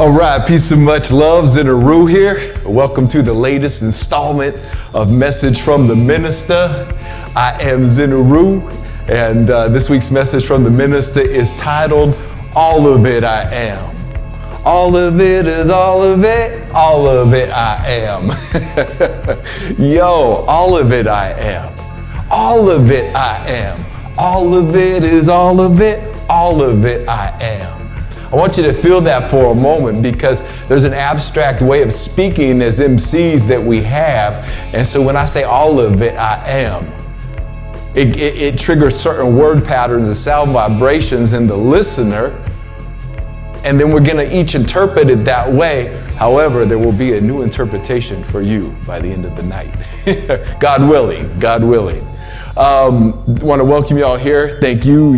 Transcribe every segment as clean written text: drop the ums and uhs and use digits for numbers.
All right, peace and much love, Zin Uru here. Welcome to the latest installment of Message from the Minister. I am Zin Uru, and this week's message from the Minister is titled, All of It I Am. All of it is all of it I am. Yo, all of it I am. All of it I am. All of it is all of it I am. I want you to feel that for a moment, because there's an abstract way of speaking as MCs that we have. And so when I say all of it I am, it triggers certain word patterns and sound vibrations in the listener. And then we're going to each interpret it that way. However, there will be a new interpretation for you by the end of the night. God willing, God willing. Want to welcome you all here. Thank you,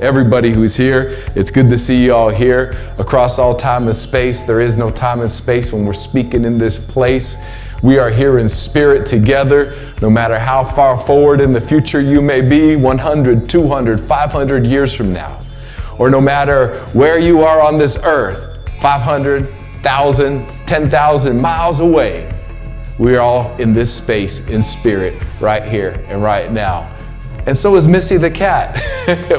everybody who's here. It's good to see you all here across all time and space. There is no time and space when we're speaking in this place. We are here in spirit together, no matter how far forward in the future you may be, 100, 200, 500 years from now. Or no matter where you are on this earth, 500, 1,000, 10,000 miles away. We are all in this space in spirit right here and right now. And so is Missy the cat.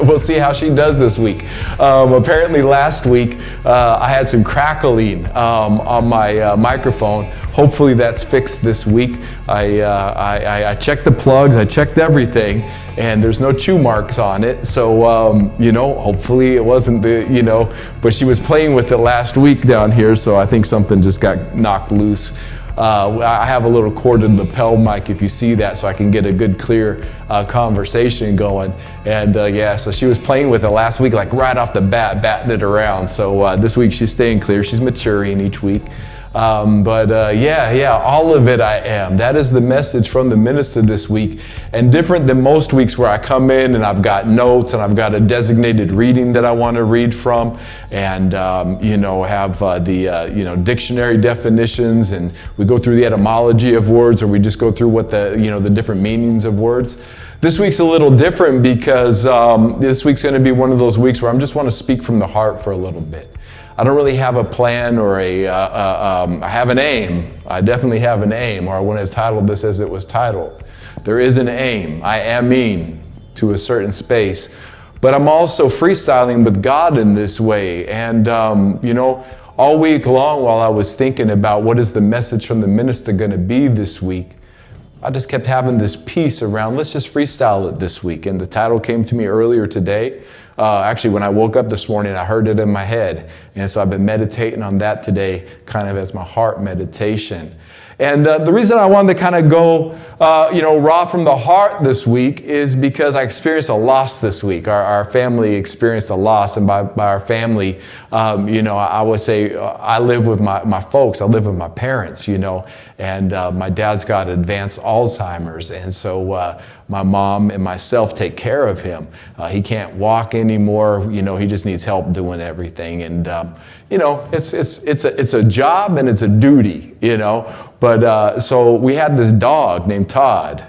We'll see how she does this week. Apparently last week I had some crackling on my microphone. Hopefully that's fixed this week. I checked the plugs, I checked everything, and there's no chew marks on it. So, hopefully it wasn't but she was playing with it last week down here, so I think something just got knocked loose. I have a little corded lapel mic, if you see that, so I can get a good, clear conversation going. And so she was playing with it last week, like right off the bat, batting it around. So this week she's staying clear. She's maturing each week. All of it I am. That is the message from the Minister this week. And different than most weeks where I come in and I've got notes and I've got a designated reading that I want to read from, and have the dictionary definitions, and we go through the etymology of words, or we just go through what the different meanings of words. This week's a little different because this week's going to be one of those weeks where I just want to speak from the heart for a little bit. I don't really have a plan or I have an aim. I definitely have an aim, or I wouldn't have titled this as it was titled. There is an aim. I am mean to a certain space. But I'm also freestyling with God in this way. And, all week long while I was thinking about what is the message from the Minister going to be this week, I just kept having this piece around, let's just freestyle it this week. And the title came to me earlier today. Actually, when I woke up this morning, I heard it in my head. And so I've been meditating on that today, kind of as my heart meditation. And the reason I wanted to kind of go, raw from the heart this week is because I experienced a loss this week. Our family experienced a loss. And by our family, I would say I live with my folks. I live with my parents, and my dad's got advanced Alzheimer's. And so my mom and myself take care of him. He can't walk anymore. He just needs help doing everything. And, it's a job and it's a duty, But so we had this dog named Todd.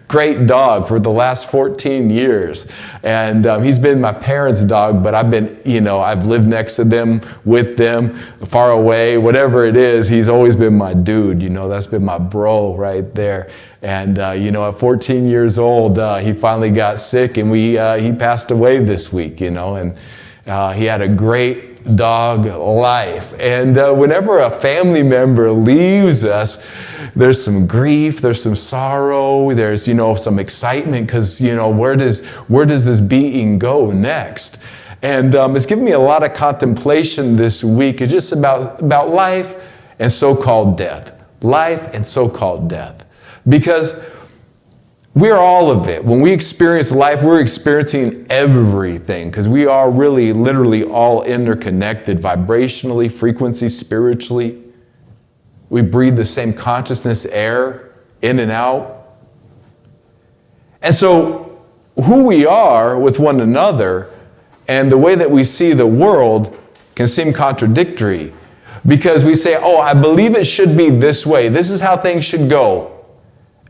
Great dog for the last 14 years. And he's been my parents' dog, but I've lived next to them, with them, far away, whatever it is. He's always been my dude, that's been my bro right there. And, at 14 years old, he finally got sick, and he passed away this week, and he had a great dog life. And whenever a family member leaves us, there's some grief, there's some sorrow, there's, some excitement, because, where does this being go next? And it's given me a lot of contemplation this week. It's just about life and so-called death. Life and so-called death. Because we're all of it. When we experience life, we're experiencing everything, because we are really, literally all interconnected, vibrationally, frequency, spiritually. We breathe the same consciousness air in and out. And so who we are with one another and the way that we see the world can seem contradictory, because we say, I believe it should be this way. This is how things should go.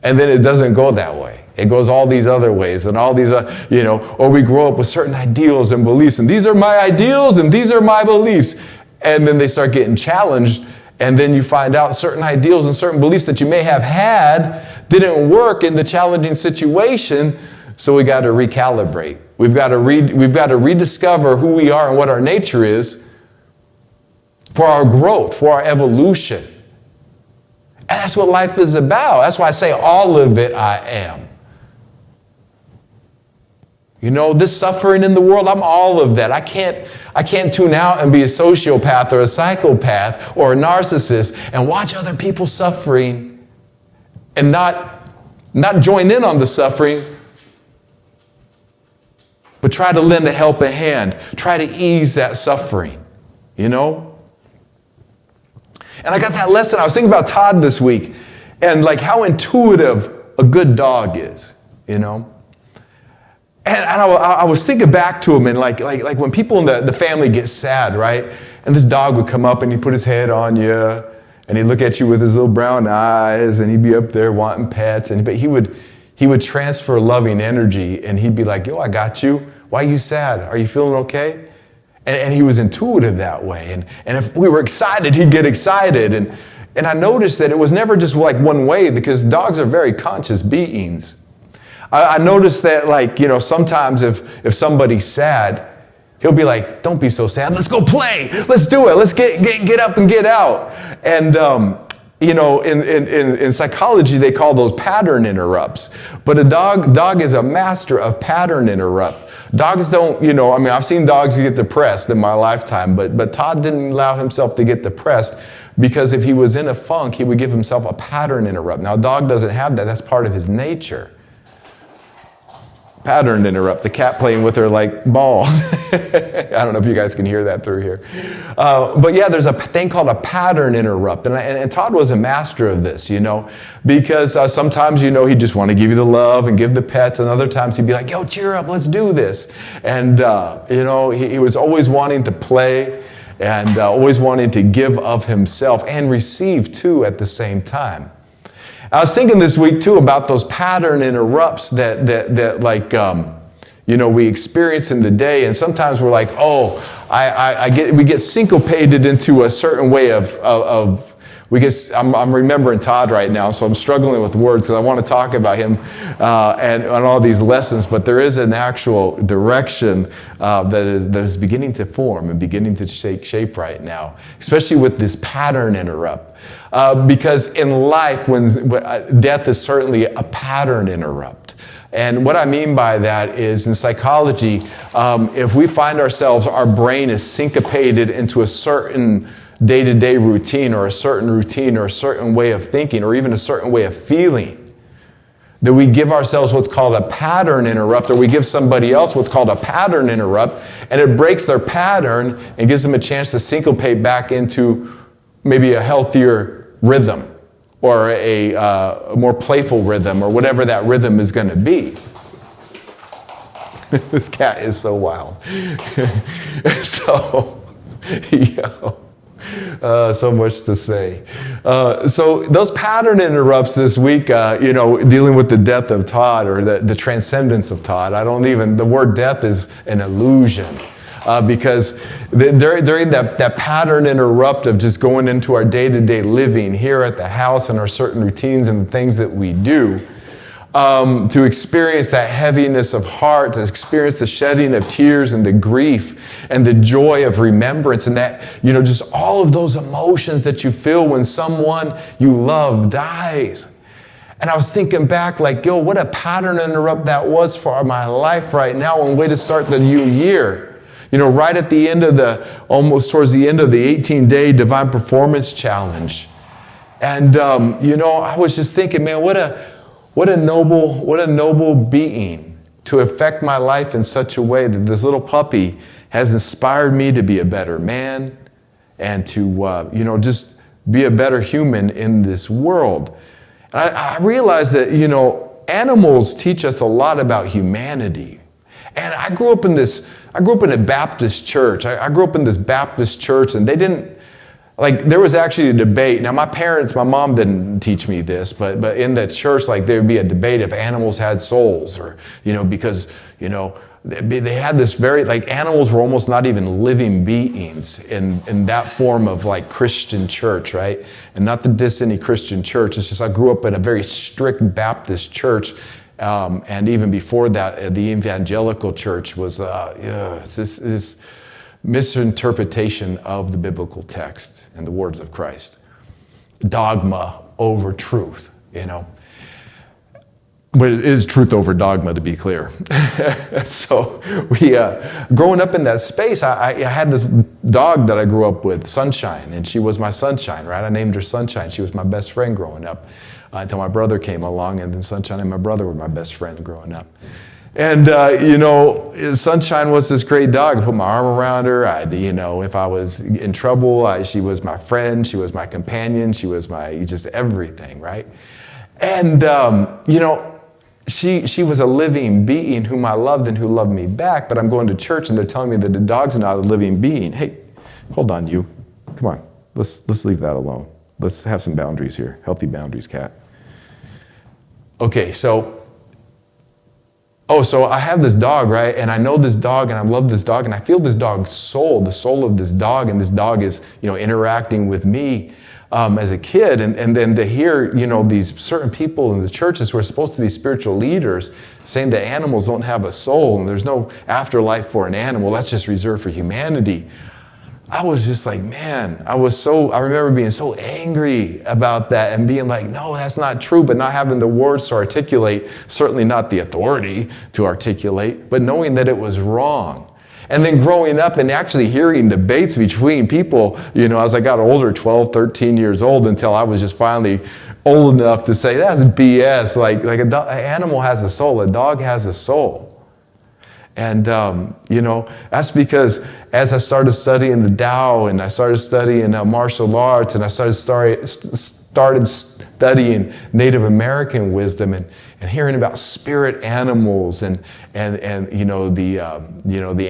And then it doesn't go that way. It goes all these other ways and all these, or we grow up with certain ideals and beliefs, and these are my ideals and these are my beliefs. And then they start getting challenged, and then you find out certain ideals and certain beliefs that you may have had didn't work in the challenging situation, so we got to recalibrate. We've got to rediscover who we are and what our nature is for our growth, for our evolution. And that's what life is about. That's why I say all of it I am. This suffering in the world, I'm all of that. I can't tune out and be a sociopath or a psychopath or a narcissist and watch other people suffering and not join in on the suffering, but try to lend a helping hand. Try to ease that suffering, And I got that lesson. I was thinking about Todd this week and like how intuitive a good dog is, And I was thinking back to him, and like when people in the family get sad, right? And this dog would come up and he'd put his head on you, and he'd look at you with his little brown eyes, and he'd be up there wanting pets, but he would transfer loving energy, and he'd be like, "Yo, I got you. Why are you sad? Are you feeling okay?" And he was intuitive that way. And if we were excited, he'd get excited. And I noticed that it was never just like one way, because dogs are very conscious beings. I noticed that, sometimes if somebody's sad, he'll be like, "Don't be so sad. Let's go play. Let's do it. Let's get up and get out." And, in psychology, they call those pattern interrupts. But a dog is a master of pattern interrupt. Dogs don't, I've seen dogs get depressed in my lifetime, but Todd didn't allow himself to get depressed, because if he was in a funk, he would give himself a pattern interrupt. Now, a dog doesn't have that. That's part of his nature. Pattern interrupt, the cat playing with her ball. I don't know if you guys can hear that through here. But yeah, there's a thing called a pattern interrupt. And Todd was a master of this, because sometimes, he'd just want to give you the love and give the pets. And other times he'd be like, "Yo, cheer up, let's do this." And, he was always wanting to play and always wanting to give of himself and receive too at the same time. I was thinking this week too about those pattern interrupts that we experience in the day, and sometimes we're like, we get syncopated into a certain way I'm remembering Todd right now, so I'm struggling with words because I want to talk about him and on all these lessons, but there is an actual direction that is beginning to form and beginning to take shape right now, especially with this pattern interrupt. Because in life, when death is certainly a pattern interrupt. And what I mean by that is, in psychology, if we find ourselves, our brain is syncopated into a certain day-to-day routine or a certain way of thinking or even a certain way of feeling, that we give ourselves what's called a pattern interrupt, or we give somebody else what's called a pattern interrupt, and it breaks their pattern and gives them a chance to syncopate back into maybe a healthier rhythm or a more playful rhythm or whatever that rhythm is going to be. This cat is so wild. So much to say. So those pattern interrupts this week, dealing with the death of Todd or the transcendence of Todd. The word death is an illusion. Because during that pattern interrupt of just going into our day-to-day living here at the house and our certain routines and the things that we do, to experience that heaviness of heart, to experience the shedding of tears and the grief and the joy of remembrance, and that, just all of those emotions that you feel when someone you love dies. And I was thinking back what a pattern interrupt that was for my life right now, and way to start the new year. Right at the end of almost towards the end of the 18-day Divine Performance Challenge. And, I was just thinking, man, what a noble being to affect my life in such a way that this little puppy has inspired me to be a better man and to, just be a better human in this world. And I realized that, animals teach us a lot about humanity. And I grew up in a Baptist church. I grew up in this Baptist church, and they didn't Like there was actually a debate. Now my mom didn't teach me this, but in the church, like there would be a debate if animals had souls, or, because, they had this like animals were almost not even living beings in that form of like Christian church, right? And not to diss any Christian church. It's just I grew up in a very strict Baptist church. And even before that, the evangelical church was this misinterpretation of the biblical text and the words of Christ. Dogma over truth, But it is truth over dogma, to be clear. So growing up in that space, I had this dog that I grew up with, Sunshine, and she was my sunshine, right? I named her Sunshine. She was my best friend growing up until my brother came along, and then Sunshine and my brother were my best friends growing up. And, Sunshine was this great dog. I put my arm around her. If I was in trouble, she was my friend. She was my companion. She was my just everything, right? And, she was a living being whom I loved and who loved me back. But I'm going to church and they're telling me that the dog's not a living being. Hey, hold on, you. Come on. Let's leave that alone. Let's have some boundaries here. Healthy boundaries, Kat. Okay, so I have this dog, right? And I know this dog and I love this dog and I feel this dog's soul, the soul of this dog, and this dog is, interacting with me as a kid. And then to hear, these certain people in the churches who are supposed to be spiritual leaders saying that animals don't have a soul and there's no afterlife for an animal, that's just reserved for humanity. I was just like, man, I remember being so angry about that and being like, no, that's not true, but not having the words to articulate, certainly not the authority to articulate, but knowing that it was wrong. And then growing up and actually hearing debates between people, as I got older, 12, 13 years old, until I was just finally old enough to say, that's BS. Like an animal has a soul, a dog has a soul. And, that's because as I started studying the Tao and I started studying martial arts and I started studying Native American wisdom and hearing about spirit animals and the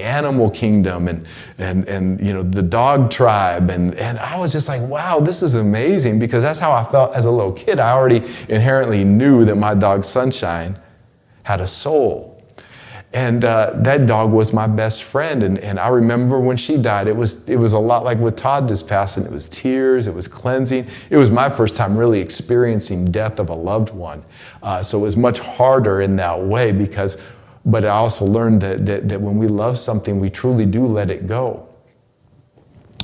animal kingdom and the dog tribe and I was just like, wow, this is amazing, because that's how I felt as a little kid. I already inherently knew that my dog Sunshine had a soul. And that dog was my best friend. And I remember when she died, it was a lot like with Todd just passing. It was tears, it was cleansing. It was my first time really experiencing death of a loved one. So it was much harder in that way but I also learned that when we love something, we truly do let it go.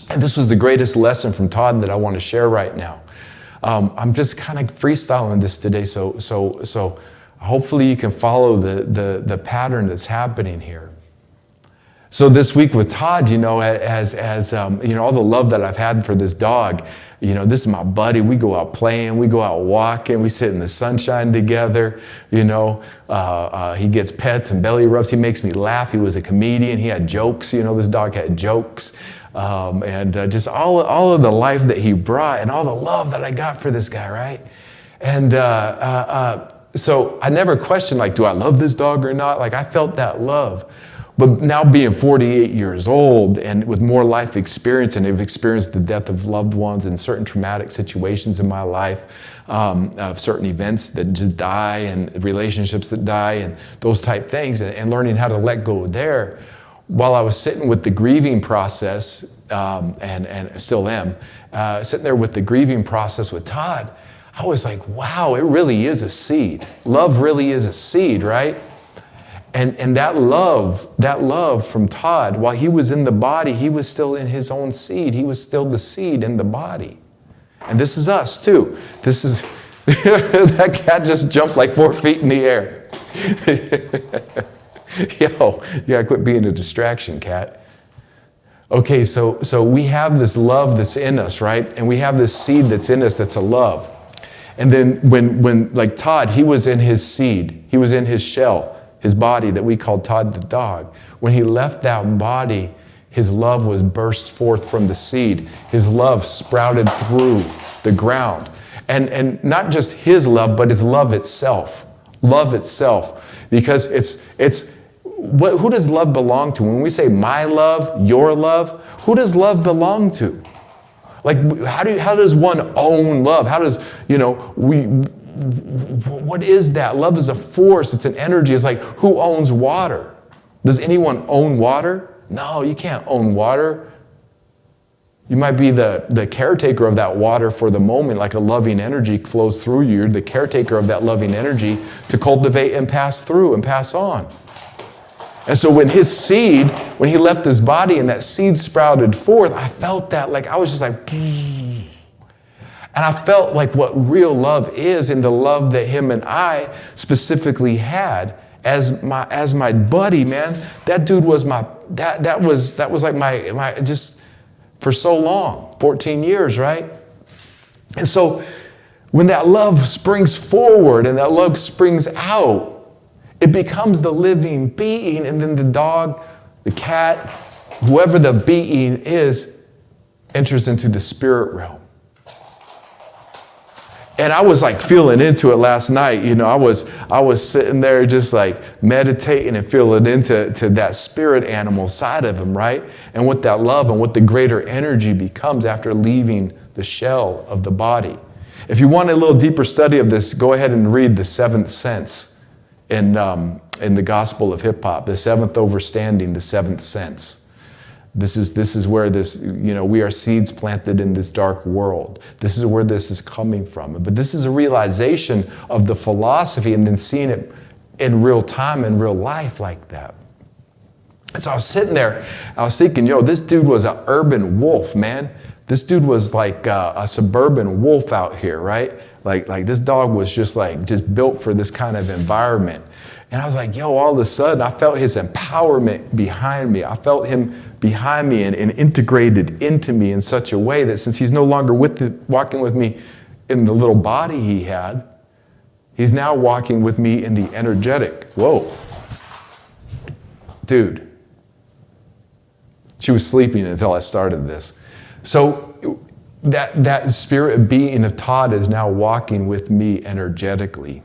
And this was the greatest lesson from Todd that I want to share right now. I'm just kind of freestyling this today, so hopefully you can follow the pattern that's happening here. So this week with Todd, as all the love that I've had for this dog, this is my buddy. We go out playing, we go out walking, we sit in the sunshine together. He gets pets and belly rubs. He makes me laugh. He was a comedian. He had jokes. This dog had jokes. And just all of the life that he brought and all the love that I got for this guy, right? And so I never questioned, like, do I love this dog or not? Like, I felt that love. But now being 48 years old and with more life experience, and I've experienced the death of loved ones and certain traumatic situations in my life, of certain events that just die and relationships that die and those type things, and learning how to let go there. While I was sitting with the grieving process, and still am, sitting there with the grieving process with Todd, I was like, wow, it really is a seed. Love really is a seed, right? And that love from Todd, while he was in the body, he was still in his own seed. He was still the seed in the body. And this is us too. This is, that cat just jumped like 4 feet in the air. Yo, you gotta quit being a distraction, cat. Okay, so we have this love that's in us, right? And we have this seed that's in us that's a love. And then when like Todd, he was in his seed. He was in his shell, his body that we called Todd the dog. When he left that body, his love was burst forth from the seed. His love sprouted through the ground. And not just his love, but his love itself. Love itself. Because who does love belong to? When we say my love, your love, who does love belong to? Like, how does one own love? How does, what is that? Love is a force. It's an energy. It's like, who owns water? Does anyone own water? No, you can't own water. You might be the caretaker of that water for the moment, like a loving energy flows through you. You're the caretaker of that loving energy to cultivate and pass through and pass on. And so when his seed, when he left his body and that seed sprouted forth, I felt that, like, I was just like, and I felt like what real love is, and the love that him and I specifically had as my buddy, man. That dude was that was like my just for so long, 14 years, right? And so when that love springs forward and that love springs out, it becomes the living being, and then the dog, the cat, whoever the being is, enters into the spirit realm. And I was like feeling into it last night. I was sitting there just like meditating and feeling into that spirit animal side of him, right? And what that love and what the greater energy becomes after leaving the shell of the body. If you want a little deeper study of this, go ahead and read The Seventh Sense in the Gospel of Hip Hop, The Seventh Overstanding, The Seventh Sense. This is where we are seeds planted in this dark world. This is where this is coming from. But this is a realization of the philosophy and then seeing it in real time, in real life like that. And so I was sitting there, I was thinking, this dude was an urban wolf, man. This dude was like a suburban wolf out here, right? Like this dog was just built for this kind of environment. And I was like, all of a sudden, I felt his empowerment behind me. I felt him behind me and integrated into me in such a way that since he's no longer walking with me in the little body he had, he's now walking with me in the energetic. Whoa. Dude. She was sleeping until I started this. So that spirit being of Todd is now walking with me energetically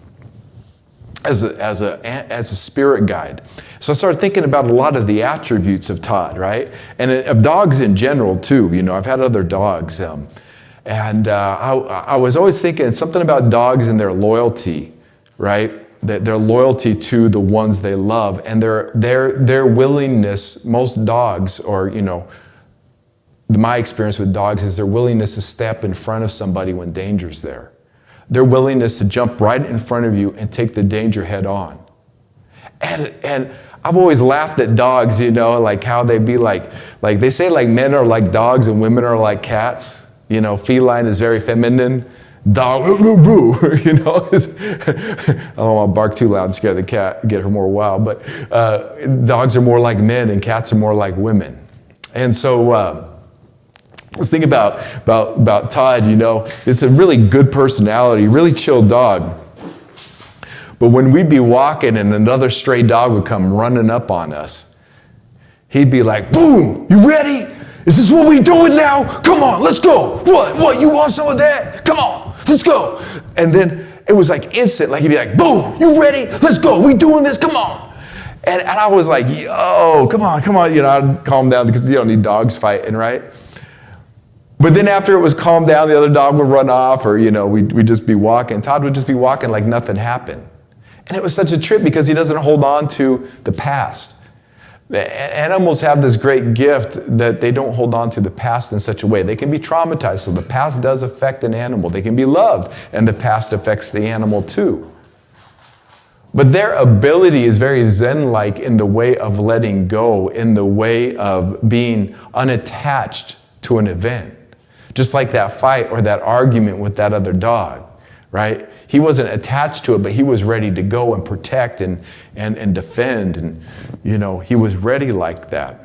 as a spirit guide. So I started thinking about a lot of the attributes of Todd, right? And of dogs in general too. I've had other dogs. And I was always thinking something about dogs and their loyalty, right? That their loyalty to the ones they love and their willingness, most dogs, or my experience with dogs is their willingness to step in front of somebody when danger's there. Their willingness to jump right in front of you and take the danger head on. And I've always laughed at dogs, like how they be like they say like men are like dogs and women are like cats. Feline is very feminine. Dog, I don't want to bark too loud and scare the cat, get her more wild, but dogs are more like men and cats are more like women. And so let's think about Todd, it's a really good personality, really chill dog. But when we'd be walking and another stray dog would come running up on us, he'd be like, boom, you ready? Is this what we doing now? Come on, let's go. What, you want some of that? Come on, let's go. And then it was like instant, like he'd be like, boom, you ready? Let's go, we doing this, come on. And I was like, yo, come on. I'd calm down because you don't need dogs fighting, right? But then after it was calmed down, the other dog would run off, or, we'd just be walking. Todd would just be walking like nothing happened. And it was such a trip because he doesn't hold on to the past. The animals have this great gift that they don't hold on to the past in such a way. They can be traumatized, so the past does affect an animal. They can be loved, and the past affects the animal too. But their ability is very Zen-like in the way of letting go, in the way of being unattached to an event. Just like that fight or that argument with that other dog, right? He wasn't attached to it, but he was ready to go and protect and defend. And, he was ready like that.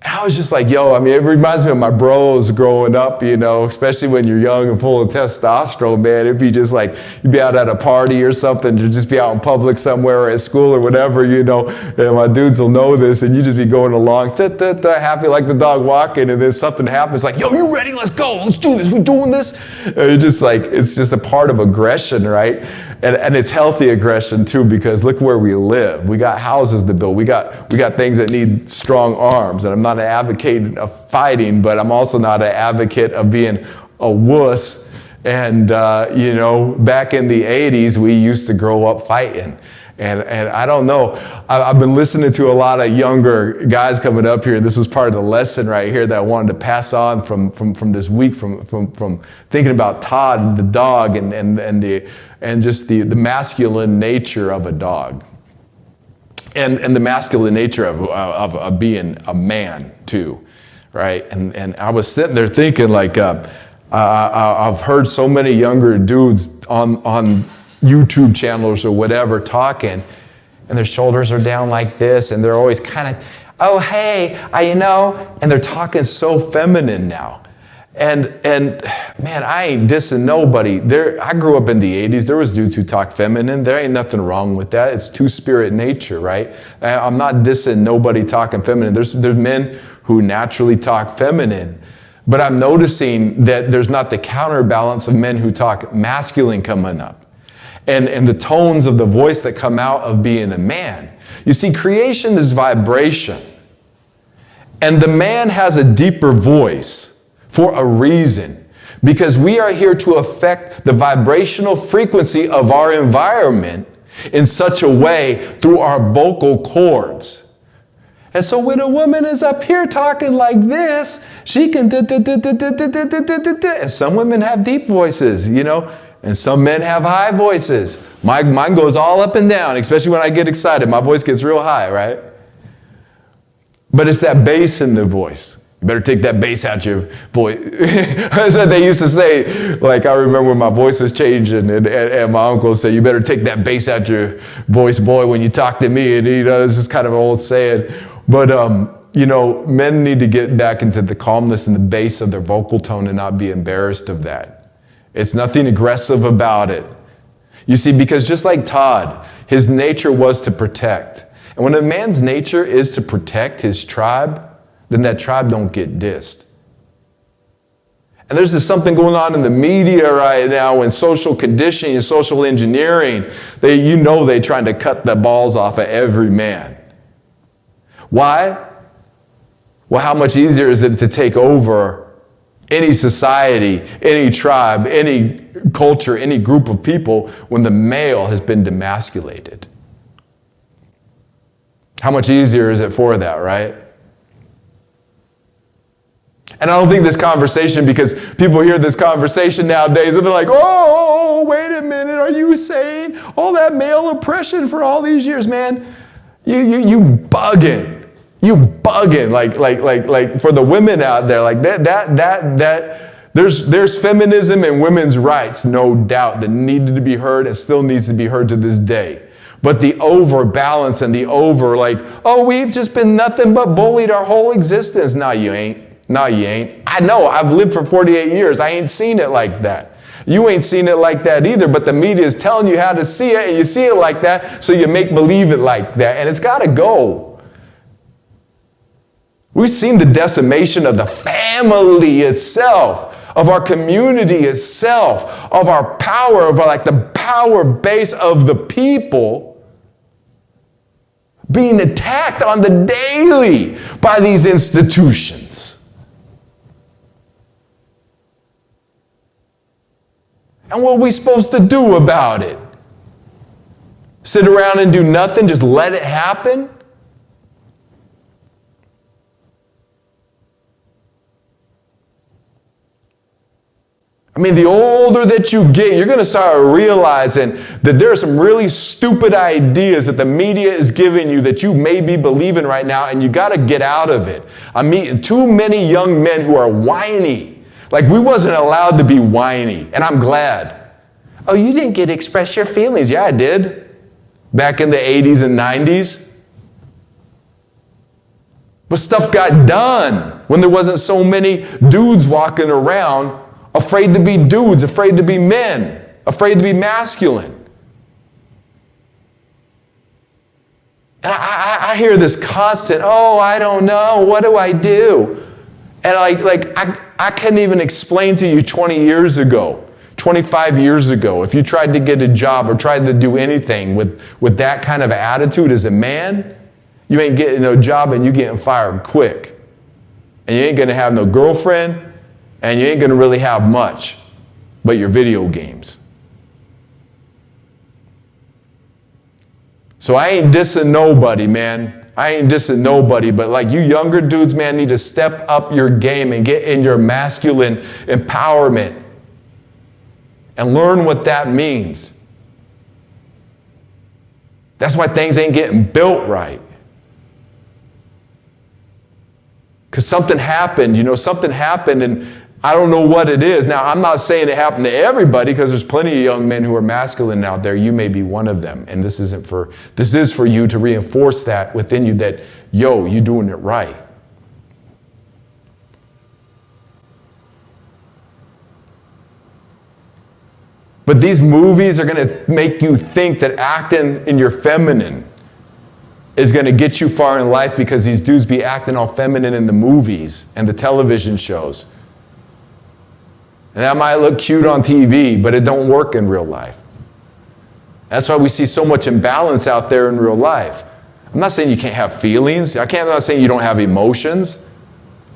And I was just like, it reminds me of my bros growing up, especially when you're young and full of testosterone, man. It'd be just like, you'd be out at a party or something, you'd just be out in public somewhere or at school or whatever, and my dudes will know this, and you just be going along, happy like the dog walking, and then something happens, like, you ready? Let's go. Let's do this. We're doing this. And it's just a part of aggression, right? And it's healthy aggression too, because look where we live. We got houses to build. We got things that need strong arms. And I'm not an advocate of fighting, but I'm also not an advocate of being a wuss. And, back in the 80s, we used to grow up fighting. And I don't know, I've been listening to a lot of younger guys coming up here. This was part of the lesson right here that I wanted to pass on from this week, from thinking about Todd, the dog, and just the masculine nature of a dog. And the masculine nature of being a man too, right? And I was sitting there thinking like, I've heard so many younger dudes on YouTube channels or whatever talking, and their shoulders are down like this, and they're always kind of, oh, hey, and they're talking so feminine now. And man, I ain't dissing nobody. I grew up in the 80s. There was dudes who talked feminine. There ain't nothing wrong with that. It's two-spirit nature, right? I'm not dissing nobody talking feminine. There's men who naturally talk feminine. But I'm noticing that there's not the counterbalance of men who talk masculine coming up. And the tones of the voice that come out of being a man. You see, creation is vibration. And the man has a deeper voice for a reason. Because we are here to affect the vibrational frequency of our environment in such a way through our vocal cords. And so when a woman is up here talking like this, she can and some women have deep voices, and some men have high voices. Mine goes all up and down, especially when I get excited. My voice gets real high, right? But it's that bass in the voice. You better take that bass out your voice. That's what they used to say. Like, I remember when my voice was changing, and my uncle said, you better take that bass out your voice, boy, when you talk to me. And this is kind of an old saying. But, men need to get back into the calmness and the bass of their vocal tone and not be embarrassed of that. It's nothing aggressive about it. You see, because just like Todd, his nature was to protect. And when a man's nature is to protect his tribe, then that tribe don't get dissed. And there's just something going on in the media right now in social conditioning and social engineering. They're trying to cut the balls off of every man. Why? Well, how much easier is it to take over any society, any tribe, any culture, any group of people when the male has been demasculated? How much easier is it for that, right? And I don't think this conversation, because people hear this conversation nowadays and they're like, oh, wait a minute, are you saying all that male oppression for all these years? Man, you bugging. You bugging, like for the women out there, like that. There's feminism and women's rights, no doubt, that needed to be heard and still needs to be heard to this day. But the overbalance and the we've just been nothing but bullied our whole existence. No, you ain't. I know, I've lived for 48 years. I ain't seen it like that. You ain't seen it like that either, but the media is telling you how to see it, and you see it like that, so you make believe it like that, and it's got to go. We've seen the decimation of the family itself, of our community itself, of our power, of the power base of the people being attacked on the daily by these institutions. And what are we supposed to do about it? Sit around and do nothing, just let it happen? I mean, the older that you get, you're going to start realizing that there are some really stupid ideas that the media is giving you that you may be believing right now, and you got to get out of it. I'm meeting too many young men who are whiny. Like, we wasn't allowed to be whiny, and I'm glad. Oh, you didn't get to express your feelings. Yeah, I did. Back in the 80s and 90s. But stuff got done when there wasn't so many dudes walking around afraid to be dudes, afraid to be men, afraid to be masculine. And I hear this constant, I don't know, what do I do? And I couldn't even explain to you 20 years ago. 25 years ago, if you tried to get a job or tried to do anything with that kind of attitude as a man, you ain't getting no job and you getting fired quick. And you ain't going to have no girlfriend, and you ain't going to really have much but your video games. So I ain't dissing nobody, man. I ain't dissing nobody, but like you younger dudes, man, need to step up your game and get in your masculine empowerment and learn what that means. That's why things ain't getting built right. Because something happened, and I don't know what it is. Now, I'm not saying it happened to everybody, because there's plenty of young men who are masculine out there. You may be one of them. And this is for you to reinforce that within you, that, you're doing it right. But these movies are going to make you think that acting in your feminine is going to get you far in life, because these dudes be acting all feminine in the movies and the television shows. And that might look cute on TV, but it don't work in real life. That's why we see so much imbalance out there in real life. I'm not saying you can't have feelings. I'm not saying you don't have emotions.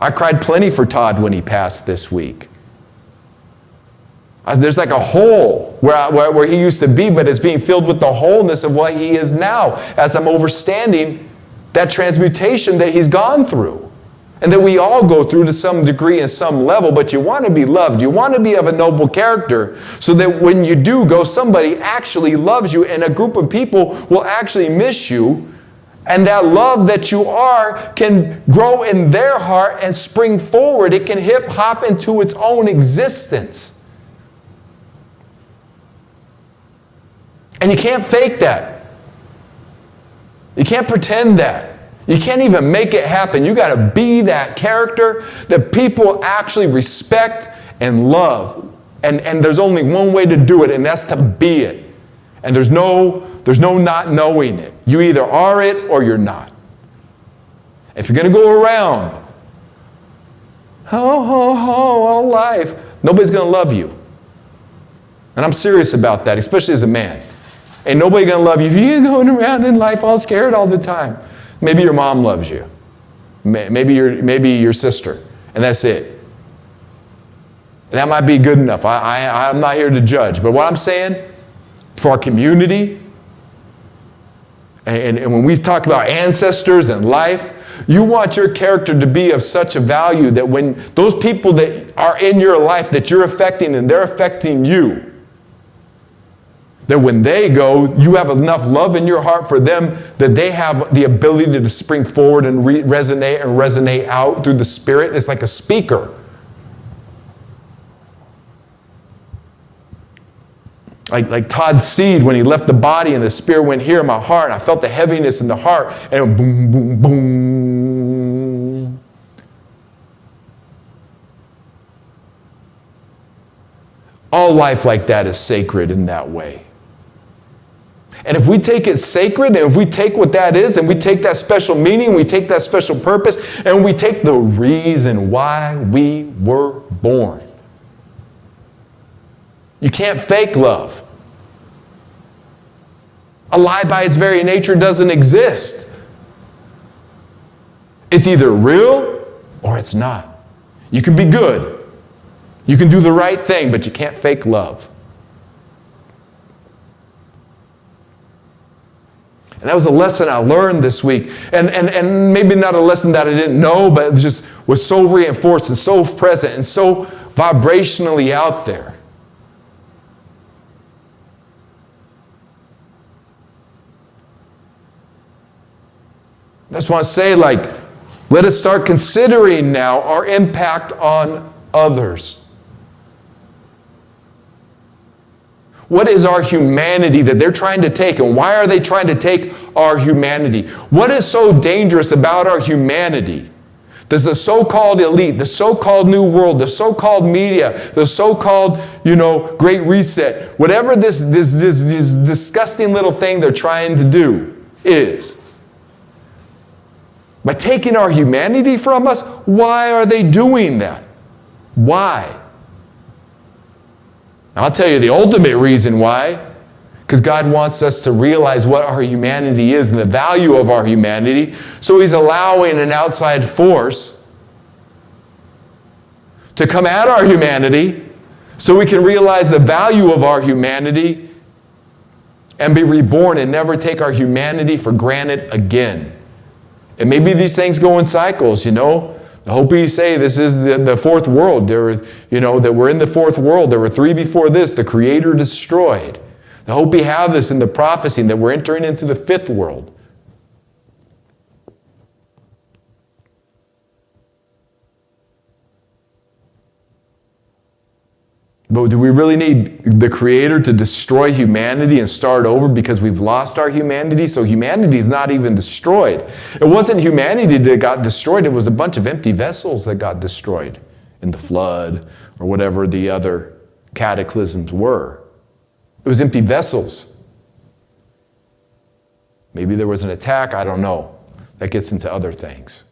I cried plenty for Todd when he passed this week. There's like a hole where he used to be, but it's being filled with the wholeness of what he is now, as I'm overstanding that transmutation that he's gone through. And that we all go through to some degree and some level, but you want to be loved. You want to be of a noble character, so that when you do go, somebody actually loves you, and a group of people will actually miss you. And that love that you are can grow in their heart and spring forward. It can hip hop into its own existence. And you can't fake that. You can't pretend that. You can't even make it happen. You got to be that character that people actually respect and love. And there's only one way to do it, and that's to be it. And there's no not knowing it. You either are it or you're not. If you're going to go around, all life, nobody's going to love you. And I'm serious about that, especially as a man. Ain't nobody going to love you if you're going around in life all scared all the time. Maybe your mom loves you. Maybe your sister. And that's it. And that might be good enough. I'm not here to judge. But what I'm saying, for our community, and when we talk about ancestors and life, you want your character to be of such a value that when those people that are in your life that you're affecting and they're affecting you, that when they go, you have enough love in your heart for them that they have the ability to spring forward and resonate out through the Spirit. It's like a speaker. Like Todd's seed, when he left the body and the Spirit went here in my heart, and I felt the heaviness in the heart, and it went boom, boom, boom. All life like that is sacred in that way. And if we take it sacred, and if we take what that is, and we take that special meaning, we take that special purpose, and we take the reason why we were born. You can't fake love. A lie by its very nature doesn't exist. It's either real or it's not. You can be good. You can do the right thing, but you can't fake love. And that was a lesson I learned this week. And maybe not a lesson that I didn't know, but it just was so reinforced and so present and so vibrationally out there. That's why I say, let us start considering now our impact on others. What is our humanity that they're trying to take, and why are they trying to take our humanity? What is so dangerous about our humanity? Does the so-called elite, the so-called new world, the so-called media, the so-called, great reset, whatever this disgusting little thing they're trying to do is, by taking our humanity from us, why are they doing that? Why? I'll tell you the ultimate reason why. Because God wants us to realize what our humanity is and the value of our humanity. So he's allowing an outside force to come at our humanity so we can realize the value of our humanity and be reborn and never take our humanity for granted again. And maybe these things go in cycles, you know. The Hopi say this is the fourth world. That we're in the fourth world. There were three before this. The Creator destroyed. The Hopi have this in the prophecy that we're entering into the fifth world. But do we really need the Creator to destroy humanity and start over because we've lost our humanity? So humanity is not even destroyed. It wasn't humanity that got destroyed. It was a bunch of empty vessels that got destroyed in the flood or whatever the other cataclysms were. It was empty vessels. Maybe there was an attack, I don't know. That gets into other things.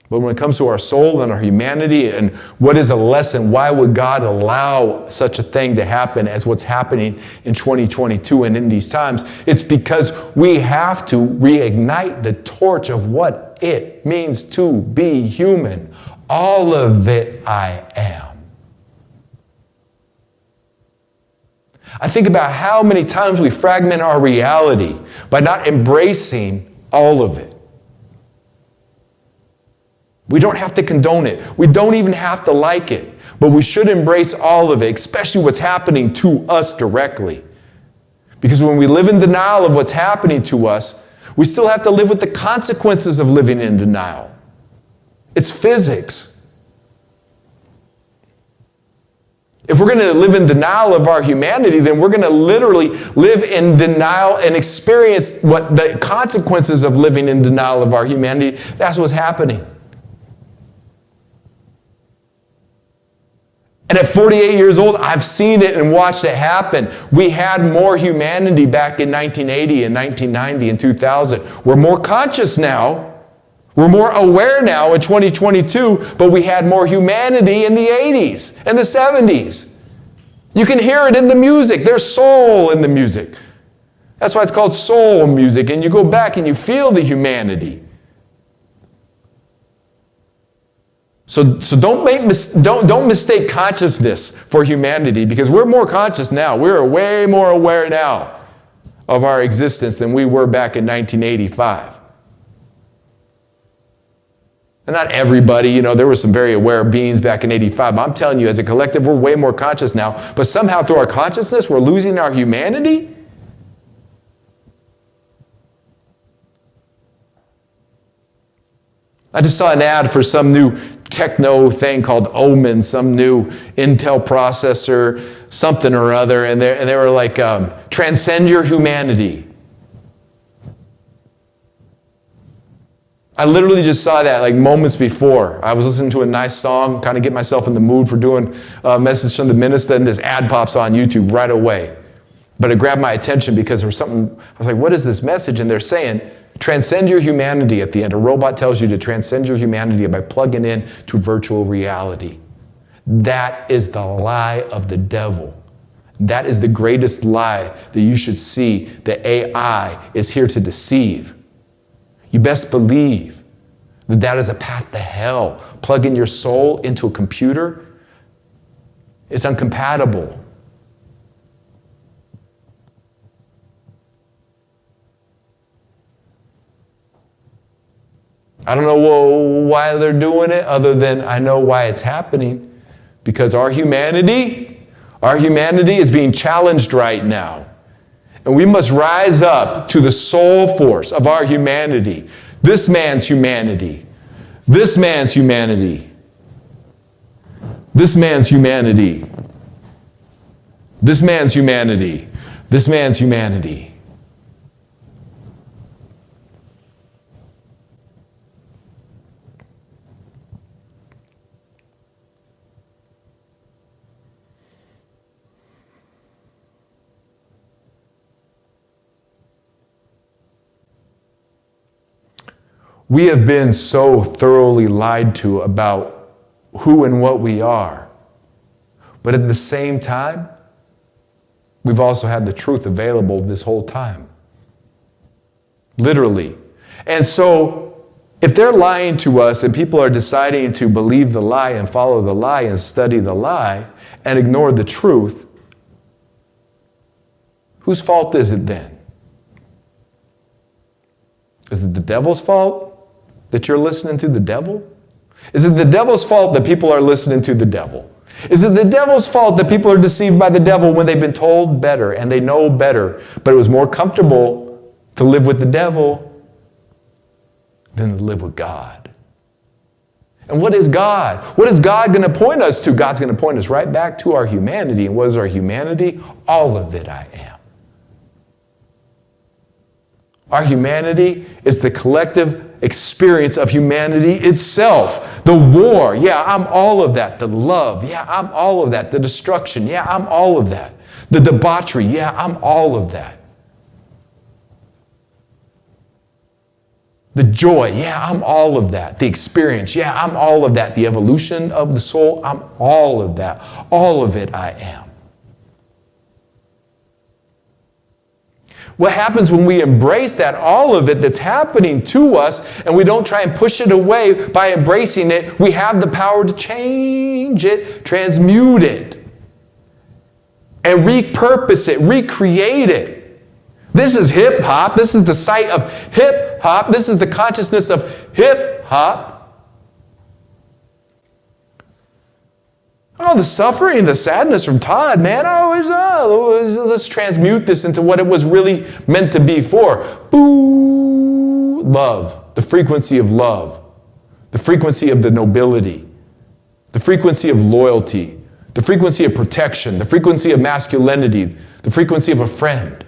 But when it comes to our soul and our humanity and what is a lesson, why would God allow such a thing to happen as what's happening in 2022 and in these times? It's because we have to reignite the torch of what it means to be human. All of it I am. I think about how many times we fragment our reality by not embracing all of it. We don't have to condone it. We don't even have to like it. But we should embrace all of it, especially what's happening to us directly. Because when we live in denial of what's happening to us, we still have to live with the consequences of living in denial. It's physics. If we're going to live in denial of our humanity, then we're going to literally live in denial and experience what the consequences of living in denial of our humanity. That's what's happening. And at 48 years old, I've seen it and watched it happen. We had more humanity back in 1980 and 1990 and 2000. We're more conscious now. We're more aware now in 2022, but we had more humanity in the 80s and the 70s. You can hear it in the music. There's soul in the music. That's why it's called soul music. And you go back and you feel the humanity. So don't mistake consciousness for humanity, because we're more conscious now. We're way more aware now of our existence than we were back in 1985. And not everybody, there were some very aware beings back in 85. But I'm telling you, as a collective, we're way more conscious now. But somehow through our consciousness, we're losing our humanity? I just saw an ad for some new techno thing called Omen, some new Intel processor, something or other. And they were like, transcend your humanity. I literally just saw that like moments before. I was listening to a nice song, kind of get myself in the mood for doing a message from the Minista, and this ad pops on YouTube right away. But it grabbed my attention because there was something, I was like, what is this message? And they're saying, transcend your humanity at the end. A robot tells you to transcend your humanity by plugging in to virtual reality. That is the lie of the devil. That is the greatest lie that you should see. The AI is here to deceive. You best believe that that is a path to hell. Plugging your soul into a computer is incompatible. I don't know why they're doing it, other than I know why it's happening. Because our humanity is being challenged right now. And we must rise up to the soul force of our humanity. This man's humanity. This man's humanity. This man's humanity. This man's humanity. This man's humanity. We have been so thoroughly lied to about who and what we are. But at the same time, we've also had the truth available this whole time. Literally. And so, if they're lying to us and people are deciding to believe the lie and follow the lie and study the lie and ignore the truth, whose fault is it then? Is it the devil's fault that you're listening to the devil? Is it the devil's fault that people are listening to the devil? Is it the devil's fault that people are deceived by the devil when they've been told better and they know better, but it was more comfortable to live with the devil than to live with God? And what is God? What is God going to point us to? God's going to point us right back to our humanity. And what is our humanity? All of it I am. Our humanity is the collective experience of humanity itself. The war, yeah, I'm all of that. The love, yeah, I'm all of that. The destruction, yeah, I'm all of that. The debauchery, yeah, I'm all of that. The joy, yeah, I'm all of that. The experience, yeah, I'm all of that. The evolution of the soul, I'm all of that. All of it I am. What happens when we embrace that, all of it that's happening to us, and we don't try and push it away by embracing it, we have the power to change it, transmute it, and repurpose it, recreate it. This is hip hop. This is the site of hip hop. This is the consciousness of hip hop. Oh, the suffering, the sadness from Todd, man. Let's transmute this into what it was really meant to be for. Boo! Love. The frequency of love. The frequency of the nobility. The frequency of loyalty. The frequency of protection. The frequency of masculinity. The frequency of a friend.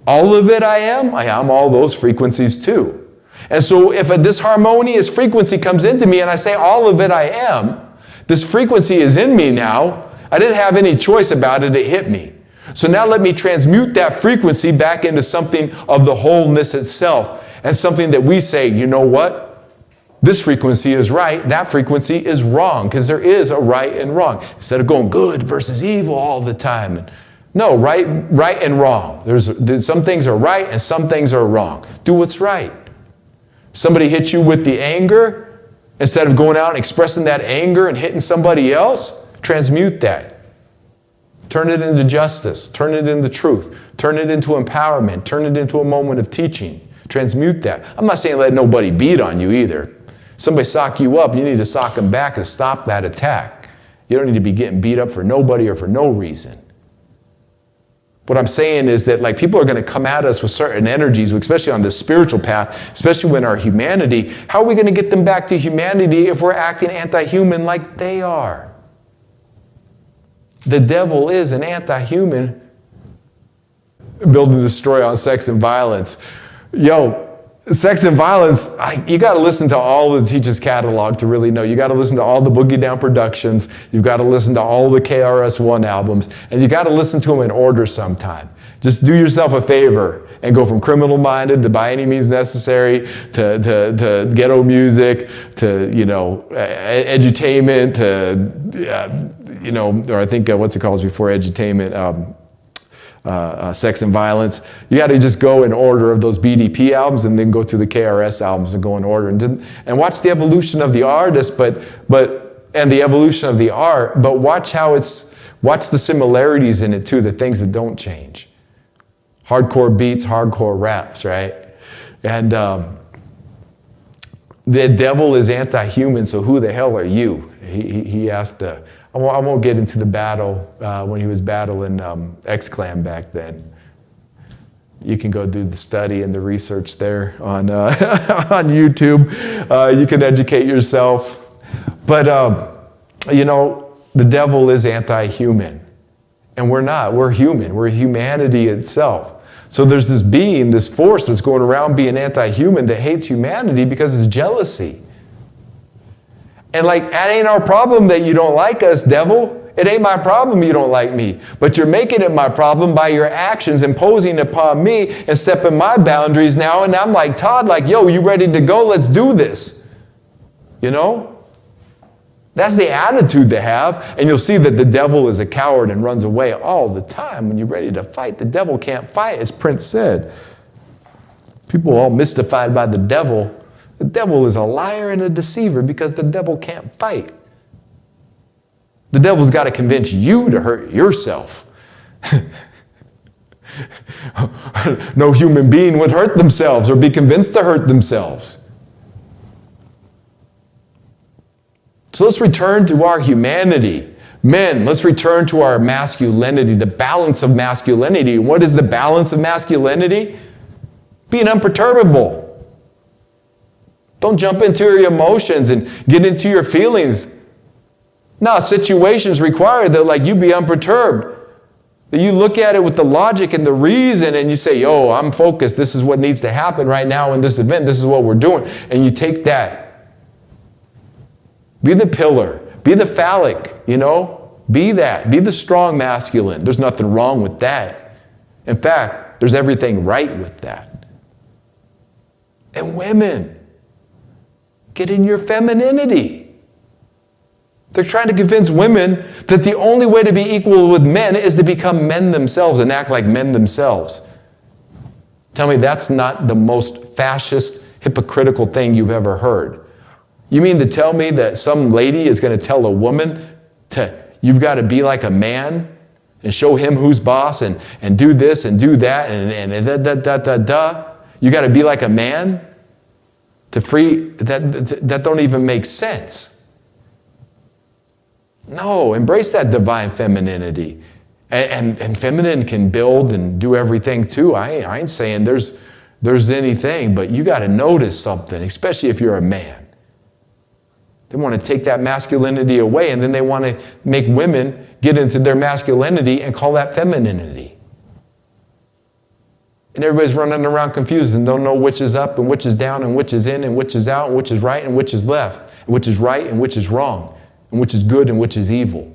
All of it I am all those frequencies too. And so if a disharmonious frequency comes into me and I say all of it I am, this frequency is in me now. I didn't have any choice about it, it hit me. So now let me transmute that frequency back into something of the wholeness itself, and something that we say, you know what? This frequency is right, that frequency is wrong, because there is a right and wrong. Instead of going good versus evil all the time. No, right and wrong. There's some things are right and some things are wrong. Do what's right. Somebody hits you with the anger, instead of going out and expressing that anger and hitting somebody else, transmute that. Turn it into justice. Turn it into truth. Turn it into empowerment. Turn it into a moment of teaching. Transmute that. I'm not saying let nobody beat on you either. Somebody sock you up, you need to sock them back and stop that attack. You don't need to be getting beat up for nobody or for no reason. What I'm saying is that people are going to come at us with certain energies, especially on this spiritual path, especially when our humanity, how are we going to get them back to humanity if we're acting anti-human like they are? The devil is an anti-human. Building the story on sex and violence. Sex and violence, you got to listen to all the Teachers catalog to really know. You got to listen to all the Boogie Down Productions. You've got to listen to all the KRS-One albums. And you got to listen to them in order sometime. Just do yourself a favor and go from Criminal Minded to By Any Means Necessary to ghetto music to, edutainment to, or I think, what's it called before edutainment? Sex and Violence. You got to just go in order of those BDP albums and then go to the KRS albums and go in order and watch the evolution of the artist, and the evolution of the art, but watch the similarities in it too, the things that don't change. Hardcore beats, hardcore raps, right? And the devil is anti-human, so who the hell are you? He asked I won't get into the battle when he was battling X-Clan back then. You can go do the study and the research there on on YouTube. You can educate yourself. But, the devil is anti-human. And we're not. We're human. We're humanity itself. So there's this being, this force that's going around being anti-human that hates humanity because it's jealousy. And that ain't our problem that you don't like us, devil. It ain't my problem you don't like me, but you're making it my problem by your actions imposing upon me and stepping my boundaries now. And I'm like, Todd, like, yo, you ready to go? Let's do this. You know? That's the attitude to have. And you'll see that the devil is a coward and runs away all the time. When you're ready to fight, the devil can't fight, as Prince said. People are all mystified by the devil. The devil is a liar and a deceiver because the devil can't fight. The devil's got to convince you to hurt yourself. No human being would hurt themselves or be convinced to hurt themselves. So let's return to our humanity. Men, let's return to our masculinity, the balance of masculinity. What is the balance of masculinity? Being unperturbable. Don't jump into your emotions and get into your feelings. No, situations require that like you be unperturbed. That you look at it with the logic and the reason and you say, yo, I'm focused. This is what needs to happen right now in this event. This is what we're doing. And you take that. Be the pillar. Be the phallic, you know. Be that. Be the strong masculine. There's nothing wrong with that. In fact, there's everything right with that. And women, get in your femininity. They're trying to convince women that the only way to be equal with men is to become men themselves and act like men themselves. Tell me that's not the most fascist, hypocritical thing you've ever heard. You mean to tell me that some lady is going to tell a woman you've got to be like a man and show him who's boss and do this and do that and you got to be like a man to free that don't even make sense. No, embrace that divine femininity. And feminine can build and do everything too. I ain't saying there's anything, but you got to notice something, especially if you're a man. They want to take that masculinity away, and then they want to make women get into their masculinity and call that femininity. And everybody's running around confused and don't know which is up and which is down and which is in and which is out and which is right and which is left, and which is right and which is wrong, and which is good and which is evil.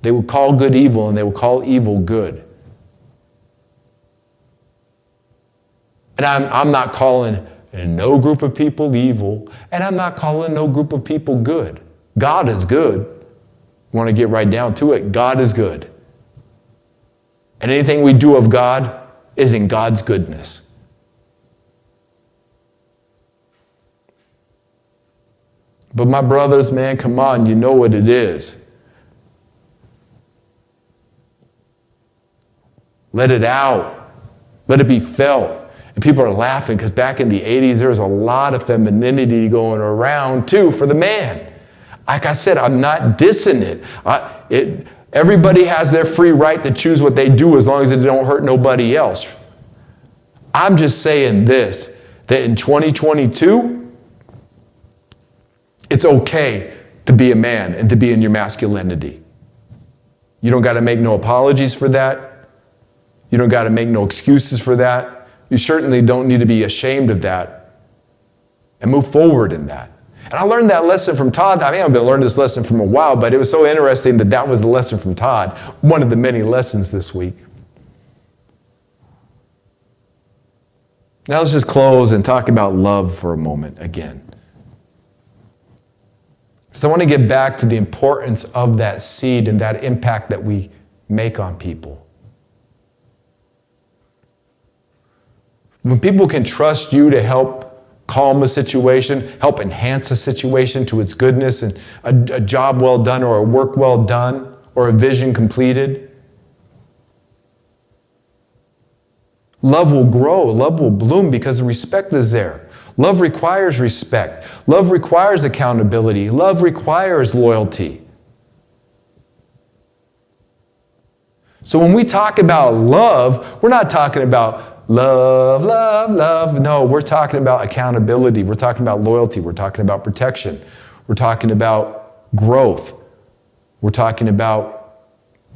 They will call good evil and they will call evil good. And I'm not calling no group of people evil, and I'm not calling no group of people good. God is good. You want to get right down to it? God is good. And anything we do of God is in God's goodness. But my brothers, man, come on, you know what it is. Let it out. Let it be felt. And people are laughing because back in the 80s, there was a lot of femininity going around too for the man. Like I said, I'm not dissing it. Everybody has their free right to choose what they do as long as it don't hurt nobody else. I'm just saying this, that in 2022, it's okay to be a man and to be in your masculinity. You don't got to make no apologies for that. You don't got to make no excuses for that. You certainly don't need to be ashamed of that and move forward in that. And I learned that lesson from Todd. I mean, I've been learning this lesson from a while, but it was so interesting that was the lesson from Todd, one of the many lessons this week. Now let's just close and talk about love for a moment again. Because I want to get back to the importance of that seed and that impact that we make on people. When people can trust you to help calm a situation, help enhance a situation to its goodness, and a job well done or a work well done or a vision completed, love will grow, love will bloom because respect is there. Love requires respect. Love requires accountability. Love requires loyalty. So when we talk about love, we're not talking about love, love, love. No, we're talking about accountability. We're talking about loyalty. We're talking about protection. We're talking about growth. We're talking about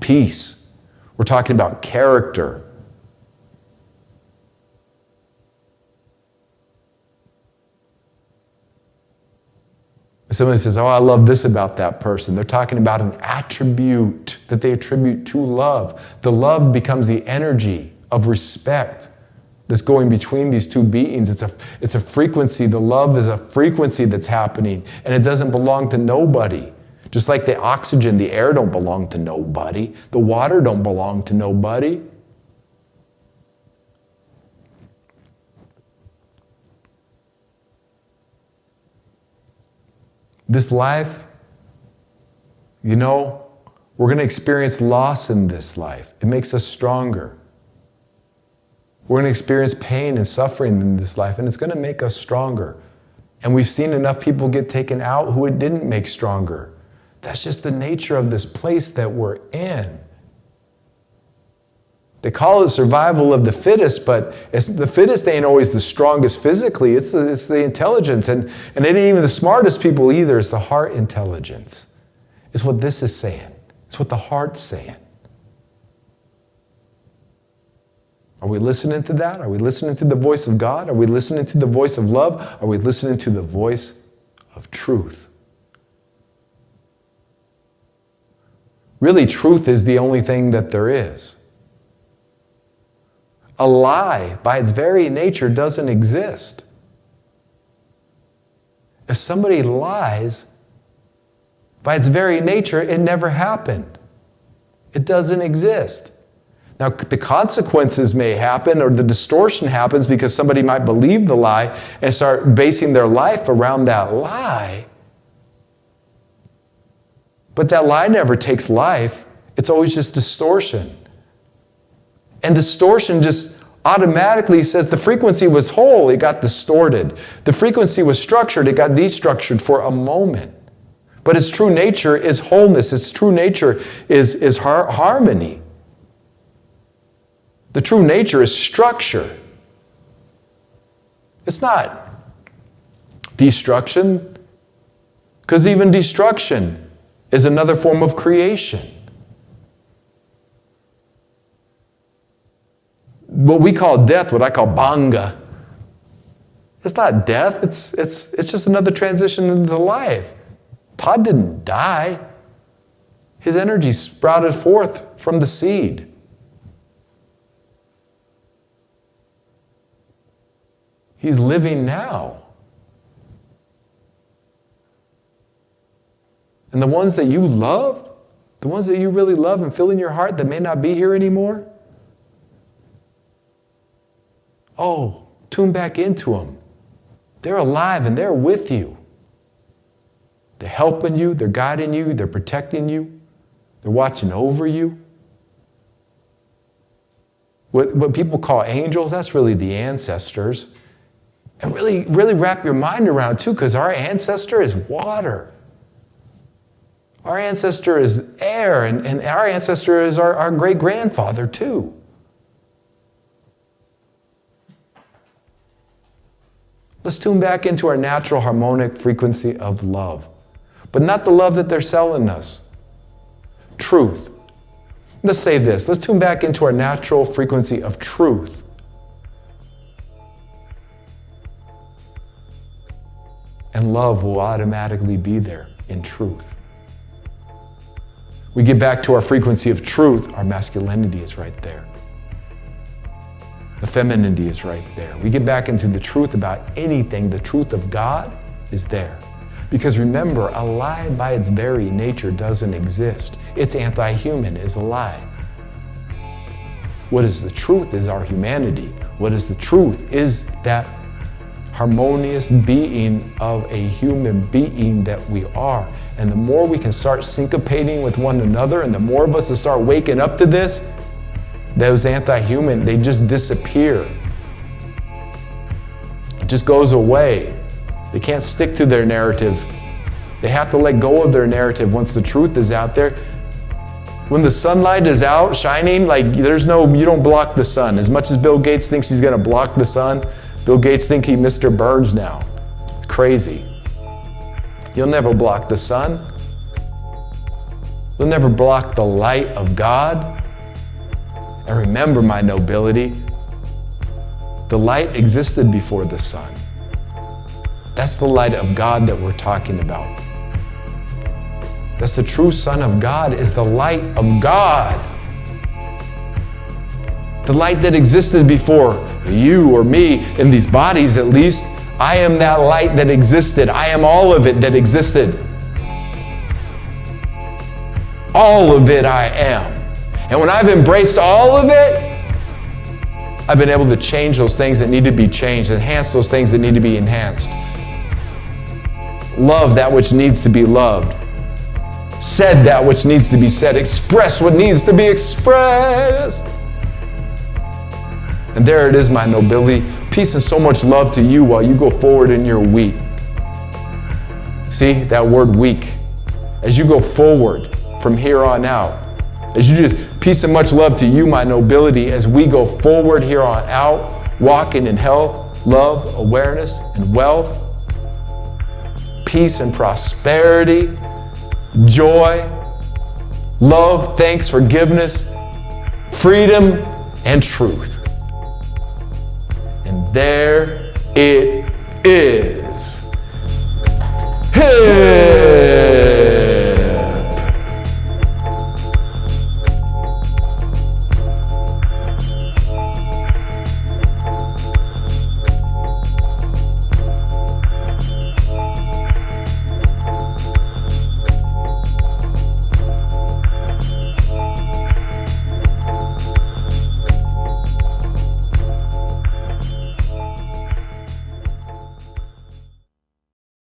peace. We're talking about character. If somebody says, oh, I love this about that person, they're talking about an attribute that they attribute to love. The love becomes the energy of respect that's going between these two beings. It's a frequency. The love is a frequency that's happening, and it doesn't belong to nobody. Just like the oxygen, the air don't belong to nobody. The water don't belong to nobody. This life, we're going to experience loss in this life. It makes us stronger. We're going to experience pain and suffering in this life, and it's going to make us stronger. And we've seen enough people get taken out who it didn't make stronger. That's just the nature of this place that we're in. They call it survival of the fittest, but the fittest ain't always the strongest physically. It's the intelligence. And it ain't even the smartest people either. It's the heart intelligence. It's what this is saying. It's what the heart's saying. Are we listening to that? Are we listening to the voice of God? Are we listening to the voice of love? Are we listening to the voice of truth? Really, truth is the only thing that there is. A lie, by its very nature, doesn't exist. If somebody lies, by its very nature, it never happened. It doesn't exist. Now, the consequences may happen, or the distortion happens because somebody might believe the lie and start basing their life around that lie. But that lie never takes life. It's always just distortion. And distortion just automatically says the frequency was whole, it got distorted. The frequency was structured, it got destructured for a moment. But its true nature is wholeness. Its true nature is harmony. The true nature is structure. It's not destruction, because even destruction is another form of creation. What we call death, what I call banga, it's not death, it's just another transition into life. Todd didn't die. His energy sprouted forth from the seed. He's living now. And the ones that you love, the ones that you really love and feel in your heart that may not be here anymore, oh, tune back into them. They're alive and they're with you. They're helping you, they're guiding you, they're protecting you, they're watching over you. What people call angels, that's really the ancestors. And really, really wrap your mind around too, because our ancestor is water. Our ancestor is air, and our ancestor is our great-grandfather too. Let's tune back into our natural harmonic frequency of love. But not the love that they're selling us. Truth. Let's say this. Let's tune back into our natural frequency of truth. And love will automatically be there in truth. We get back to our frequency of truth, our masculinity is right there. The femininity is right there. We get back into the truth about anything. The truth of God is there. Because remember, a lie by its very nature doesn't exist. It's anti-human, is a lie. What is the truth is our humanity. What is the truth is that harmonious being of a human being that we are. And the more we can start syncopating with one another, and the more of us that start waking up to this, those anti-human, they just disappear. It just goes away. They can't stick to their narrative. They have to let go of their narrative once the truth is out there. When the sunlight is out shining, you don't block the sun. As much as Bill Gates thinks he's gonna block the sun, Bill Gates thinks he's Mr. Burns now. It's crazy. You'll never block the sun. You'll never block the light of God. And remember, my nobility, the light existed before the sun. That's the light of God that we're talking about. That's the true Son of God, is the light of God. The light that existed before you or me, in these bodies at least. I am that light that existed. I am all of it that existed. All of it I am. And when I've embraced all of it, I've been able to change those things that need to be changed, enhance those things that need to be enhanced. Love that which needs to be loved. Said that which needs to be said. Express what needs to be expressed. And there it is, my nobility. Peace and so much love to you while you go forward in your week. See, that word week. As you go forward from here on out, as you just, peace and much love to you, my nobility, as we go forward here on out, walking in health, love, awareness, and wealth, peace and prosperity, joy, love, thanks, forgiveness, freedom, and truth. And there it is. Hey!